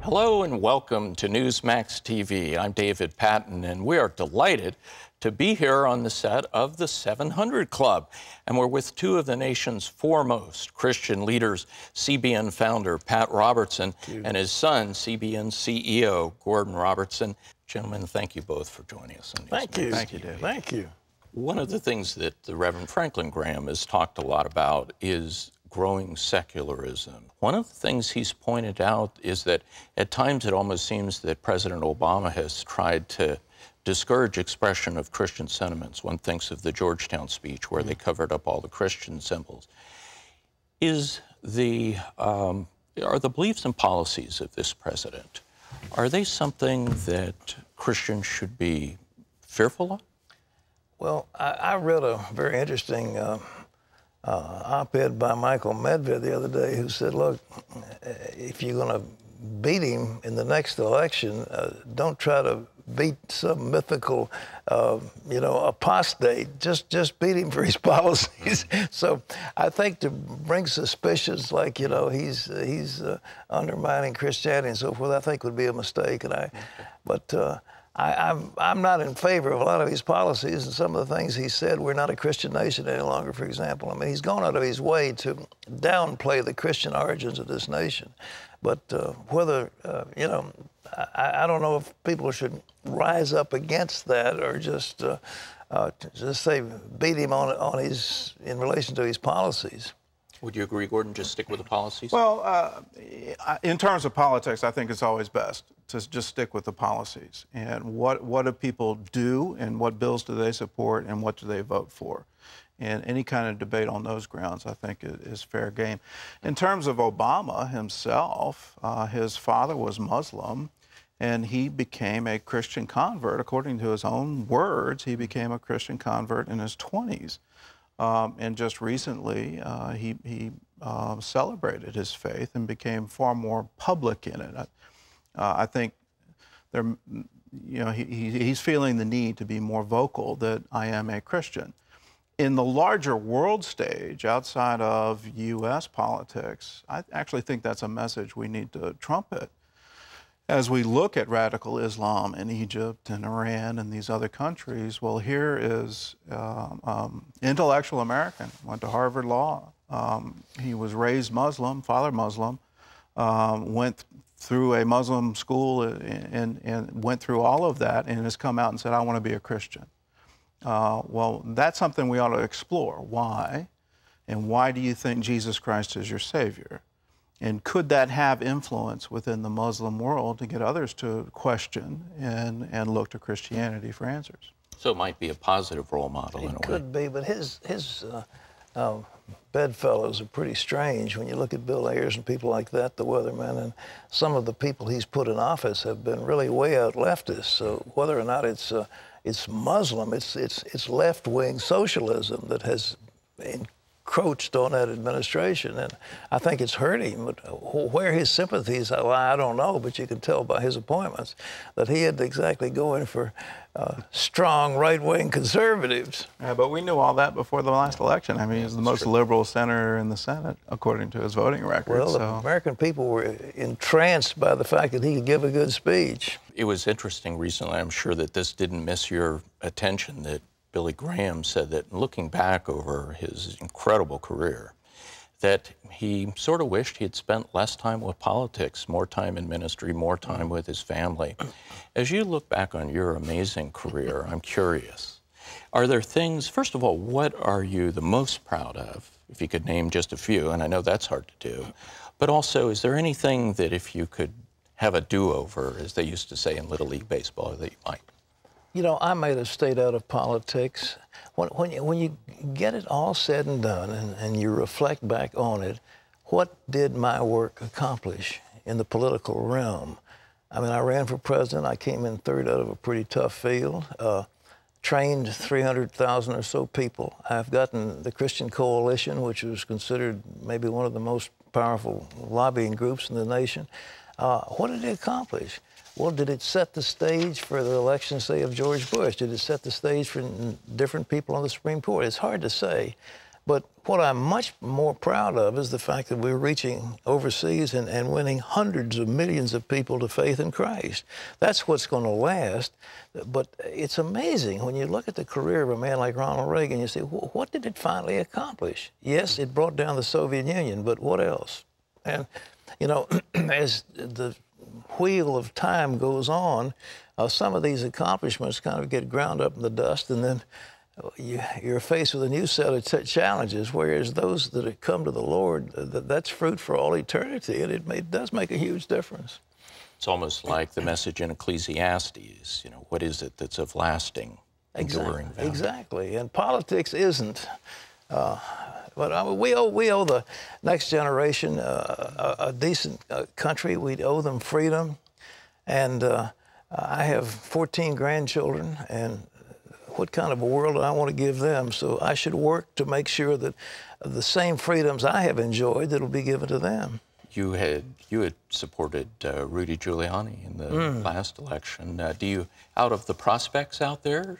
Hello and welcome to Newsmax TV. I'm David Patton, and we are delighted to be here on the set of the 700 Club. And we're with two of the nation's foremost Christian leaders, CBN founder Pat Robertson and his son, CBN CEO Gordon Robertson. Gentlemen, thank you both for joining us on Newsmax. Thank you. Thank you, David. Thank you. One of the things that the Reverend Franklin Graham has talked a lot about is growing secularism. One of the things he's pointed out is that at times it almost seems that President Obama has tried to discourage expression of Christian sentiments. One thinks of the Georgetown speech where they covered up all the Christian symbols. Are the beliefs and policies of this president, are they something that Christians should be fearful of? Well, I read a very interesting op-ed by Michael Medved the other day who said, look, if you're going to beat him in the next election, don't try to beat some mythical, apostate. Just beat him for his policies. So I think to bring suspicions like, he's undermining Christianity and so forth, I think would be a mistake. I'm not in favor of a lot of his policies and some of the things he said. We're not a Christian nation any longer, for example. I mean, he's gone out of his way to downplay the Christian origins of this nation. But I don't know if people should rise up against that or just say beat him in relation to his policies. Would you agree, Gordon, just stick with the policies? Well, in terms of politics, I think it's always best to just stick with the policies. And what do people do, and what bills do they support, and what do they vote for? And any kind of debate on those grounds, I think, is fair game. In terms of Obama himself, his father was Muslim, and he became a Christian convert. According to his own words, he became a Christian convert in his 20s. And just recently, he celebrated his faith and became far more public in it. I think he's feeling the need to be more vocal that I am a Christian. In the larger world stage, outside of U.S. politics, I actually think that's a message we need to trumpet. As we look at radical Islam in Egypt and Iran and these other countries, well, here is intellectual American, went to Harvard Law. He was raised Muslim, father Muslim, went through a Muslim school and went through all of that and has come out and said, I want to be a Christian. Well, that's something we ought to explore. Why? And why do you think Jesus Christ is your Savior? And could that have influence within the Muslim world to get others to question and look to Christianity for answers? So it might be a positive role model in a way. It could be, but his bedfellows are pretty strange. When you look at Bill Ayers and people like that, the Weathermen, and some of the people he's put in office have been really way out leftist. So whether or not it's Muslim, it's left-wing socialism that has encroached on that administration, and I think it's hurt him. But where his sympathies lie, I don't know, but you can tell by his appointments that he isn't exactly going for strong right-wing conservatives. Yeah, but we knew all that before the last election. I mean, he's the most liberal senator in the Senate, according to his voting record. Well, the American people were entranced by the fact that he could give a good speech. It was interesting recently, I'm sure that this didn't miss your attention, that Billy Graham said that looking back over his incredible career, that he sort of wished he had spent less time with politics, more time in ministry, more time with his family. As you look back on your amazing career, I'm curious, are there things, first of all, what are you the most proud of? If you could name just a few, and I know that's hard to do, but also, is there anything that if you could have a do-over, as they used to say in Little League Baseball, that you might? You know, I may have stayed out of politics. When you get it all said and done and you reflect back on it, what did my work accomplish in the political realm? I mean, I ran for president. I came in third out of a pretty tough field, trained 300,000 or so people. I've gotten the Christian Coalition, which was considered maybe one of the most powerful lobbying groups in the nation. What did it accomplish? Well, did it set the stage for the election, say, of George Bush? Did it set the stage for different people on the Supreme Court? It's hard to say. But what I'm much more proud of is the fact that we're reaching overseas and winning hundreds of millions of people to faith in Christ. That's what's going to last. But it's amazing when you look at the career of a man like Ronald Reagan, you say, what did it finally accomplish? Yes, it brought down the Soviet Union, but what else? And, you know, as the wheel of time goes on, some of these accomplishments kind of get ground up in the dust, and then you're faced with a new set of challenges, whereas those that have come to the Lord, that's fruit for all eternity, and it does make a huge difference. It's almost like the message in Ecclesiastes, you know, what is it that's of lasting, enduring value? Exactly, and politics isn't. But we owe the next generation a decent country. We owe them freedom, and I have 14 grandchildren, and what kind of a world do I want to give them? So I should work to make sure that the same freedoms I have enjoyed that will be given to them. You had supported Rudy Giuliani in the last election. Do you, out of the prospects out there,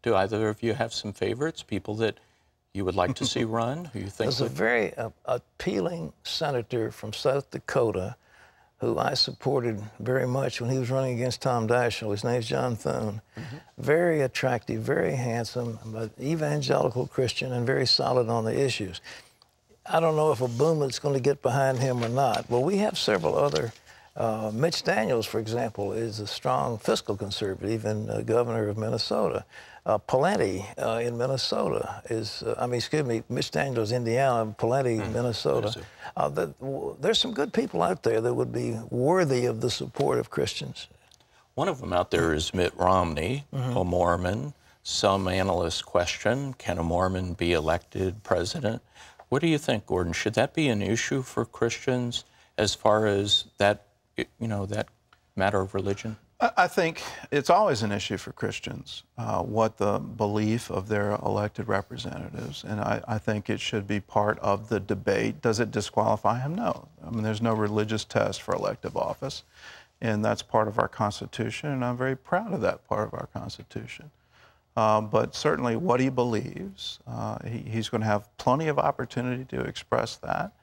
do either of you have some favorites, people that you would like to see run? Who you think? There's a very appealing senator from South Dakota who I supported very much when he was running against Tom Daschle. His name's John Thune. Very attractive, very handsome, but evangelical Christian and very solid on the issues. I don't know if a boomlet's going to get behind him or not. Well, we have several other. Mitch Daniels, for example, is a strong fiscal conservative, even governor of Minnesota. Pawlenty in Minnesota is, Mitch Daniels, Indiana, Pawlenty, Minnesota. There's some good people out there that would be worthy of the support of Christians. One of them out there is Mitt Romney, a Mormon. Some analysts question, can a Mormon be elected president? What do you think, Gordon? Should that be an issue for Christians as far as that, that matter of religion? I think it's always an issue for Christians, what the belief of their elected representatives, and I think it should be part of the debate. Does it disqualify him? No. I mean, there's no religious test for elective office, and that's part of our Constitution, and I'm very proud of that part of our Constitution. But certainly what he believes, he's going to have plenty of opportunity to express that.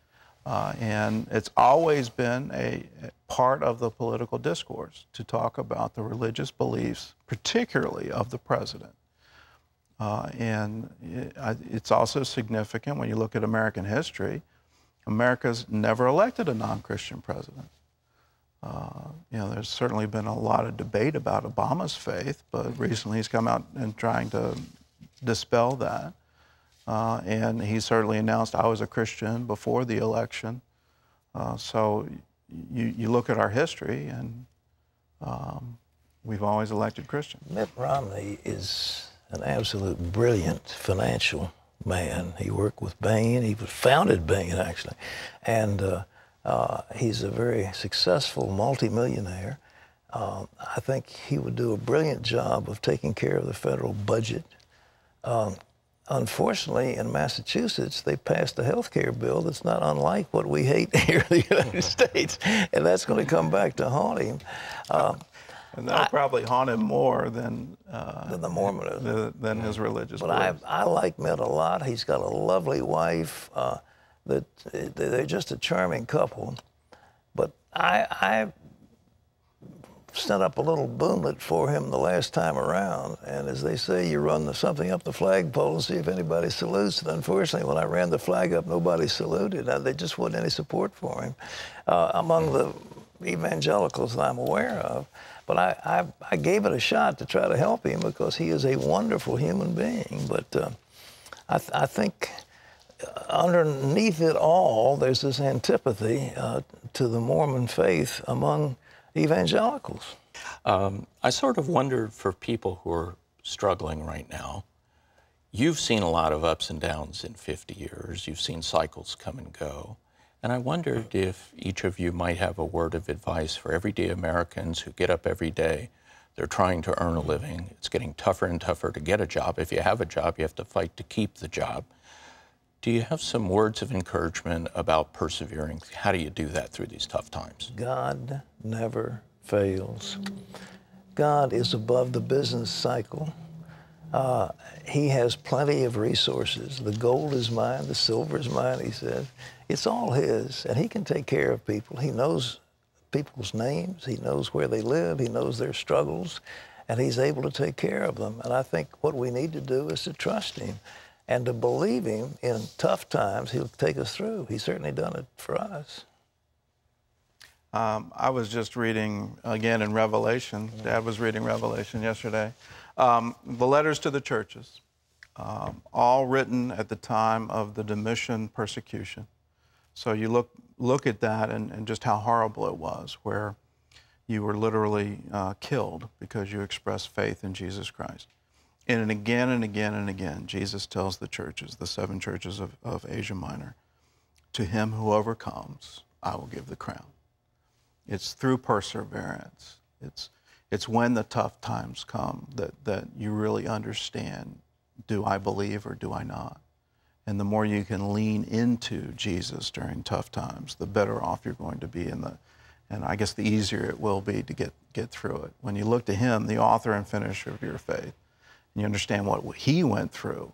And it's always been a part of the political discourse to talk about the religious beliefs, particularly of the president. And it's also significant when you look at American history. America's never elected a non-Christian president. There's certainly been a lot of debate about Obama's faith, but recently he's come out and trying to dispel that. And he certainly announced, I was a Christian before the election. So you look at our history, and we've always elected Christians. Mitt Romney is an absolute brilliant financial man. He worked with Bain. He founded Bain, actually. And he's a very successful multimillionaire. I think he would do a brilliant job of taking care of the federal budget. Unfortunately, in Massachusetts, they passed a health care bill that's not unlike what we hate here in the United States, and that's going to come back to haunt him. And that'll probably haunt him more than the Mormonism. Than his religious But beliefs. I like Mitt a lot. He's got a lovely wife. They're just a charming couple. But I sent up a little boomlet for him the last time around, and as they say, you run something up the flagpole and see if anybody salutes. And unfortunately, when I ran the flag up, nobody saluted. There just wasn't any support for him among the evangelicals that I'm aware of. But I gave it a shot to try to help him because he is a wonderful human being. But I think underneath it all, there's this antipathy to the Mormon faith among evangelicals. I sort of wondered for people who are struggling right now, you've seen a lot of ups and downs in 50 years. You've seen cycles come and go. And I wondered if each of you might have a word of advice for everyday Americans who get up every day. They're trying to earn a living. It's getting tougher and tougher to get a job. If you have a job, you have to fight to keep the job. Do you have some words of encouragement about persevering? How do you do that through these tough times? God never fails. God is above the business cycle. He has plenty of resources. The gold is mine, the silver is mine, he says. It's all his, and he can take care of people. He knows people's names, he knows where they live, he knows their struggles, and he's able to take care of them. And I think what we need to do is to trust him and to believe him in tough times. He'll take us through. He's certainly done it for us. I was just reading again in Revelation. Dad was reading Revelation yesterday. The letters to the churches, all written at the time of the Domitian persecution. So you look at that and just how horrible it was, where you were literally killed because you expressed faith in Jesus Christ. And again and again and again, Jesus tells the churches, the 7 churches of Asia Minor, to him who overcomes, I will give the crown. It's through perseverance. It's when the tough times come that you really understand, do I believe or do I not? And the more you can lean into Jesus during tough times, the better off you're going to be, and I guess the easier it will be to get through it. When you look to him, the author and finisher of your faith, and you understand what he went through,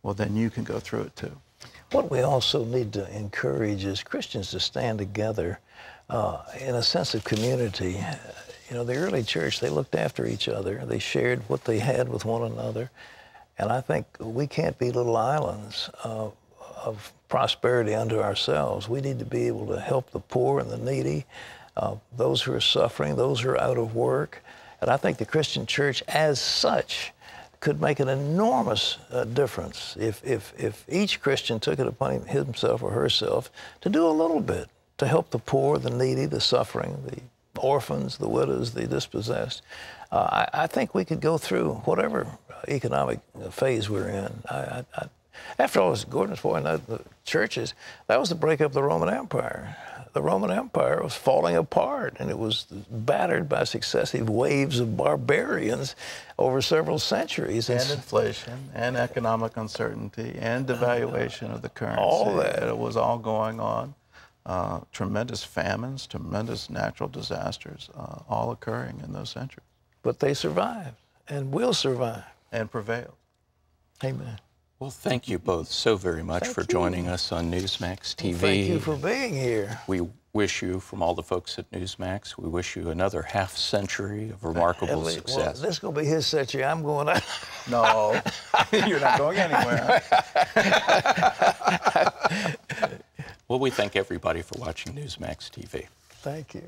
well, then you can go through it too. What we also need to encourage is Christians to stand together in a sense of community. You know, the early church, they looked after each other. They shared what they had with one another. And I think we can't be little islands of prosperity unto ourselves. We need to be able to help the poor and the needy, those who are suffering, those who are out of work. And I think the Christian church as such could make an enormous difference if each Christian took it upon himself or herself to do a little bit to help the poor, the needy, the suffering, the orphans, the widows, the dispossessed. I think we could go through whatever economic phase we're in. After all, as Gordon's pointing out, the churches, that was the breakup of the Roman Empire. The Roman Empire was falling apart, and it was battered by successive waves of barbarians over several centuries. And inflation, and economic uncertainty, and devaluation of the currency. All that. It was all going on. Tremendous famines, tremendous natural disasters, all occurring in those centuries. But they survived, and will survive. And prevailed. Amen. Well, thank you both so very much for joining us on Newsmax TV. Well, thank you for being here. We wish you, from all the folks at Newsmax, we wish you another half century of remarkable success. Well, this is going to be his century. I'm going out. No, you're not going anywhere. Well, we thank everybody for watching Newsmax TV. Thank you.